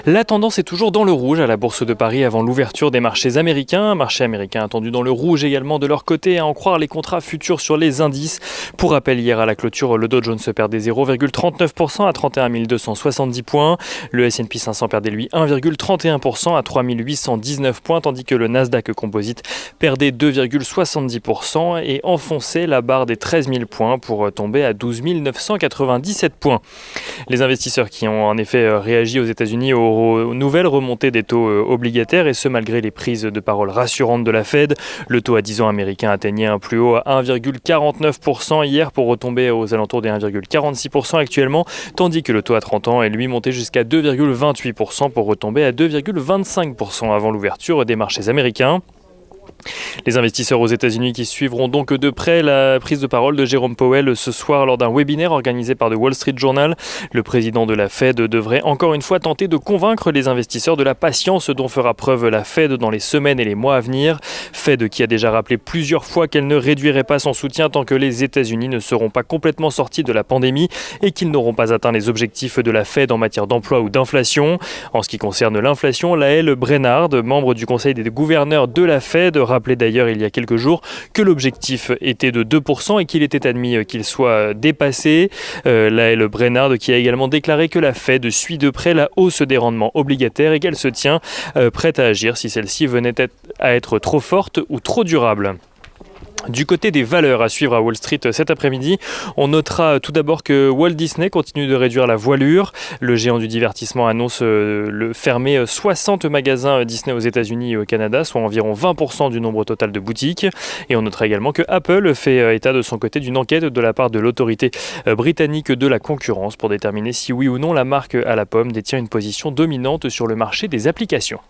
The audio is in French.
La tendance est toujours dans le rouge à la Bourse de Paris avant l'ouverture des marchés américains. Un marché américain attendu dans le rouge également de leur côté, à en croire les contrats futurs sur les indices. Pour rappel, hier à la clôture, le Dow Jones perdait 0,39% à 31 270 points. Le S&P 500 perdait lui 1,31% à 3 819 points, tandis que le Nasdaq Composite perdait 2,70% et enfonçait la barre des 13 000 points pour tomber à 12 997 points. Les investisseurs qui ont en effet réagi aux États-Unis aux nouvelles remontées des taux obligataires, et ce malgré les prises de parole rassurantes de la Fed. Le taux à 10 ans américain atteignait un plus haut à 1,49% hier pour retomber aux alentours des 1,46% actuellement, tandis que le taux à 30 ans est lui monté jusqu'à 2,28% pour retomber à 2,25% avant l'ouverture des marchés américains. Les investisseurs aux États-Unis qui suivront donc de près la prise de parole de Jérôme Powell ce soir lors d'un webinaire organisé par The Wall Street Journal. Le président de la Fed devrait encore une fois tenter de convaincre les investisseurs de la patience dont fera preuve la Fed dans les semaines et les mois à venir. Fed qui a déjà rappelé plusieurs fois qu'elle ne réduirait pas son soutien tant que les États-Unis ne seront pas complètement sortis de la pandémie et qu'ils n'auront pas atteint les objectifs de la Fed en matière d'emploi ou d'inflation. En ce qui concerne l'inflation, Lael Brainard, membre du conseil des gouverneurs de la Fed, rappelait d'ailleurs il y a quelques jours que l'objectif était de 2% et qu'il était admis qu'il soit dépassé. Lael Brainard qui a également déclaré que la Fed suit de près la hausse des rendements obligataires et qu'elle se tient prête à agir si celle-ci venait à être trop forte ou trop durable. Du côté des valeurs à suivre à Wall Street cet après-midi, on notera tout d'abord que Walt Disney continue de réduire la voilure. Le géant du divertissement annonce fermer 60 magasins Disney aux États-Unis et au Canada, soit environ 20% du nombre total de boutiques. Et on notera également que Apple fait état de son côté d'une enquête de la part de l'autorité britannique de la concurrence pour déterminer si oui ou non la marque à la pomme détient une position dominante sur le marché des applications.